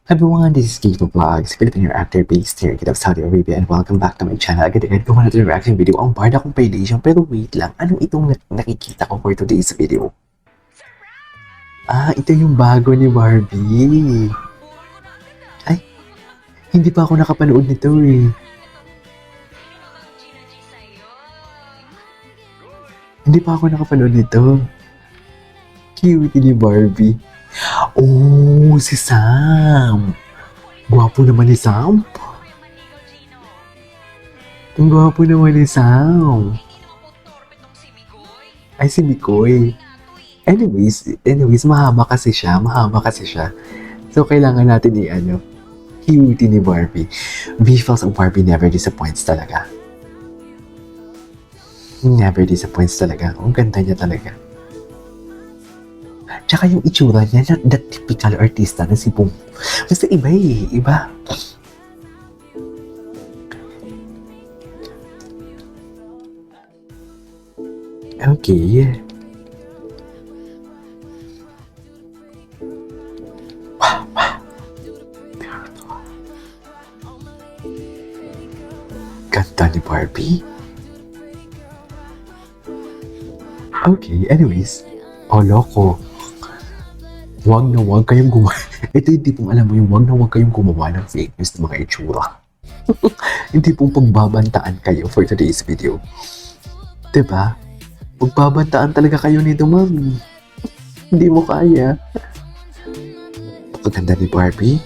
Everyone, this is Kiko Vlogs, Filipino actor based here in Saudi Arabia, and welcome back to my channel. Agad-agad gawa na ito reaction video ang barda kong Paylation. Pero wait lang, ano itong nakikita ko for today's video? Ito yung bago ni Barbie. Ay, hindi pa ako nakapanood nito eh. Hindi pa ako nakapanood nito. Cute ni Barbie. Oh, si Sam. Gwapo naman ni Sam. Ang gwapo naman ni Sam. Ay, si Mikoy. Anyways, mahaba kasi siya. So, kailangan natin cute ni Barbie. Visuals of Barbie never disappoints talaga. Never disappoints talaga. Ang ganda niya talaga. Tsaka yung itsura niya, not that typical artista na si Boom. Basta iba eh, iba. Okay. Ganda ni Barbie. Okay, anyways. Loko. Huwag kayong gumawa. Ito yung tipong alam mo yung huwag kayong gumawa ng fake news ng mga itsura. Hindi pong pagbabantaan kayo for today's video. Diba? Pagbabantaan talaga kayo nito, ma'am. Hindi mo kaya. Pagkaganda ni Barbie.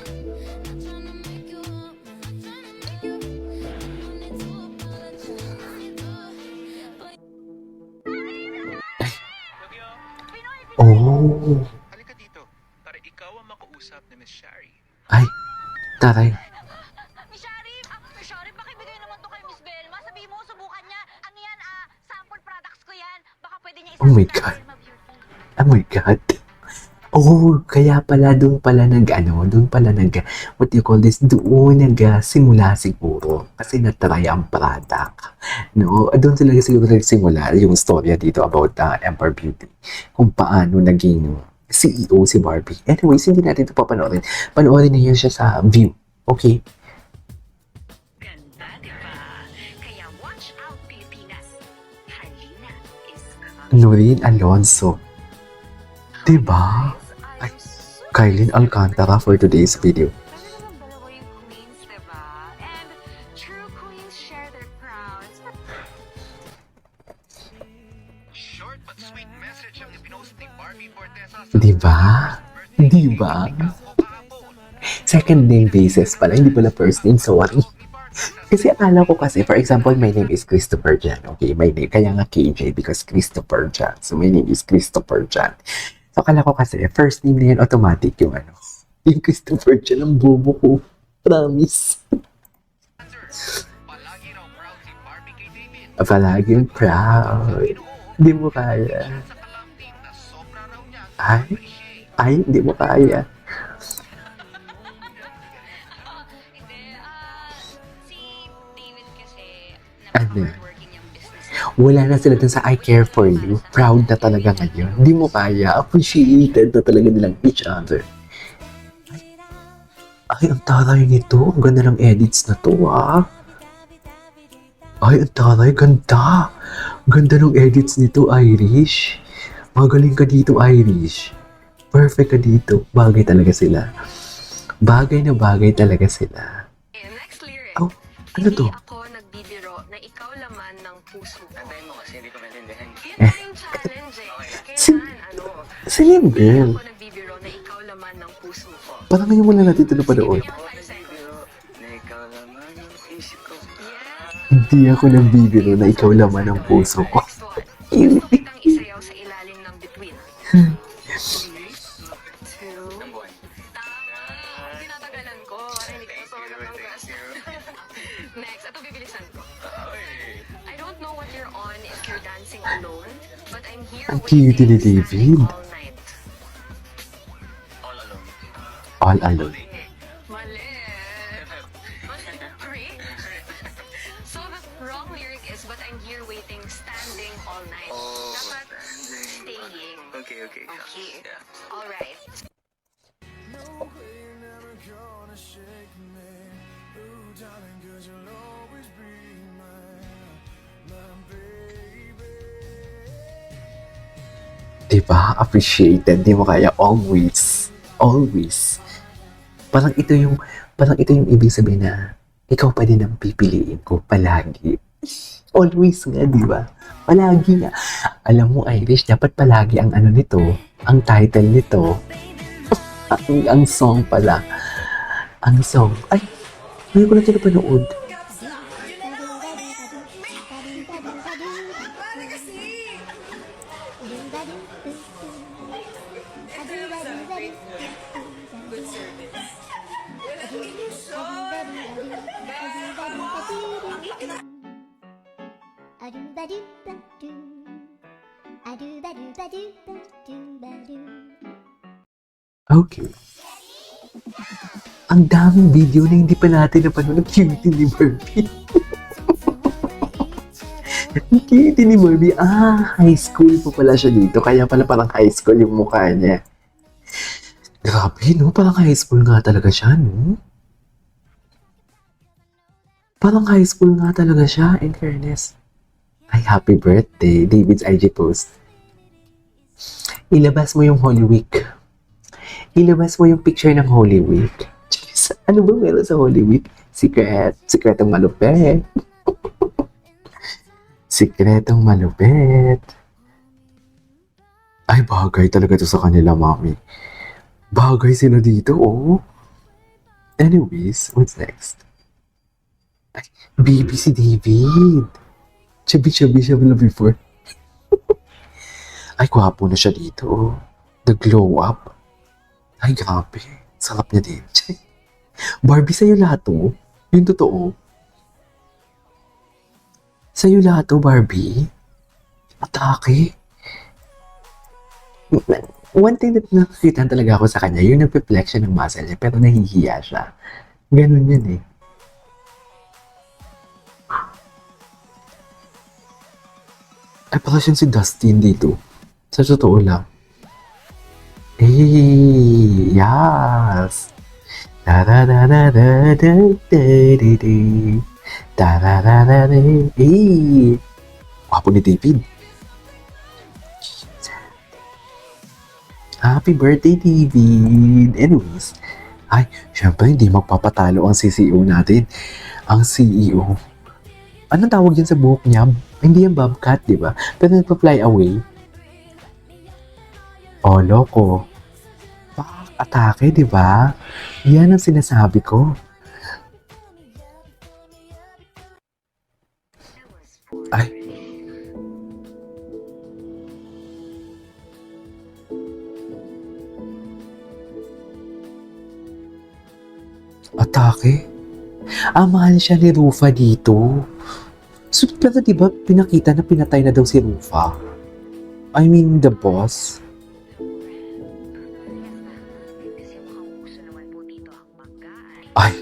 Oh. Halika dito, para ikaw ang makausap ni Miss Shari. Ay, taray. Miss Shari, pakibigay naman to kay Miss Belma. Sabihin mo, subukan niya. Ano yan, sample products ko yan. Baka pwede niya Oh my God. Oh my God. Oh, kaya pala doon pala what do you call this? Doon simula siguro. Kasi na-try ang product. No? Doon sila siguro nagsimula yung storya dito about Emperor Beauty. Kung paano naging CEO si Barbie. Anyways, hindi natin ito papanoorin. Panoorin niyo siya sa View. Okay? Ganda, diba? Kaya watch out, Pilipinas. Halina is coming. Noreen Alonso. Diba? Ay, Kylene Alcantara for today's video. Ganun naman dalawa yung queens, diba? And true queens share their crowns. Short but sweet message ang ipinost ni Barbie Fortesa sa Diba? Diba? Second name basis pala, hindi pala first name, sorry. Kasi akala ko kasi, for example, my name is Christopher Jan. Okay, my name, kaya nga KJ because Christopher Jan. So my name is Christopher Jan. So akala ko kasi, first name na yan, automatic yung yung Christopher Jan, ang bobo ko. Promise. Palagi raw proud si Barbie kay David. Palaging proud. Hindi mo kaya. Sa kalam team na sobra raw niya. Ay, hindi mo kaya. Hindi, si David kasi, Ano? working yung business. Wala na sila dun sa I care for you. Proud na talaga ngayon. Hindi mo kaya. Appreciated na talaga nilang each other. Ay, ang taray nito. Ang ganda ng edits na to, Ay, ang taray. Ganda. Ganda ng edits nito, Irish. Magaling ka dito, Irish. Perfect ka dito. Bagay talaga sila. Bagay na bagay talaga sila. Next lyric. Oh, ano to? Hindi ako nagbibiro na ikaw laman ng puso ko. Antayin mo kasi hindi ko maintindihan. Yun na yung challenge eh. Kailangan, Slim girl. Hindi ako nagbibiro na ikaw laman ng puso ko. Parang ngayon mo lang natin ito napanood. Na ikaw naman ang isip ko. Hindi ako nabibiro na ikaw laman ng puso ko. Gusto kitang isayaw sa ilalim ng bituin. 3, 2, Ang buwan. tama. Tinatagalan ko. Para hindi ko solo ng gas. Next, ito bibilisan ko. I don't know what you're on if you're dancing alone, but I'm here Ang cute ni David. standing all night. All alone. All alone. Mali. Pre? So the wrong lyric is, but I'm here waiting, standing all night. Oh, Dapat standing. staying. Okay. Okay. Yeah. All right. Diba? Appreciated. Di mo kaya always. Always. Parang ito yung ibig sabihin na ikaw pa din ang pipiliin ko palagi. Always nga, di ba? Palagi nga. Alam mo, Irish, dapat palagi ang ano nito, ang title nito, ang song pala. Ang song. Ay, ngayon ko na ito napanood. Okay. Ang daming video na hindi pa natin napanood ng cutie ni Barbie. Ang cutie ni Barbie. High school po pala siya dito. Kaya pala parang high school yung mukha niya. Grabe, no? Parang high school nga talaga siya, no? Parang high school nga talaga siya, in fairness. Ay, happy birthday, David's IG post. Ilabas mo yung Holy Week. Ilabas mo yung picture ng Holy Week. Jeez, ano ba meron sa Holy Week? Sikretong malupet. Sikretong malupet. Ay, bagay talaga to sa kanila, mami. Bagay sila dito, oh. Anyways, what's next? Ay, baby si David. Chubby-chubby siya pala before. Ay, gwapo na siya dito, oh. The glow up. Ay, grabe. Sarap niya din. Barbie, sa'yo lahat to. Yung totoo. Sa'yo lahat to, Barbie. Atake. One thing that nakakita talaga ako sa kanya, yung nagpe-flex siya ng muscle niya, pero nahihiya siya. Ganun yun eh. Ay, baka siyang si Dustin dito. Sa totoo lang. Hey, yes. Da da da da da da da da da da da da da. Hey, wapo ni David. Happy birthday, David. Anyways, ay, syempre hindi magpapatalo ang CEO natin. Ang CEO. Anong tawag yan sa buhok niya? Hindi yan bobcat, di ba? Pero nagpa-fly away. Oh, loko. Atake, di ba? Yan ang sinasabi ko. Ay. Atake? Mahal siya ni Rufa dito. So, pero di ba pinakita na pinatay na daw si Rufa? I mean, the boss. Ay.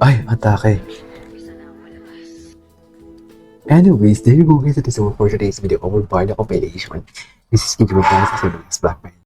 Ay, atake. Anyways, there you go guys. That is all for today's video. Overboard compilation. This is Kid Rufa sa Black Man.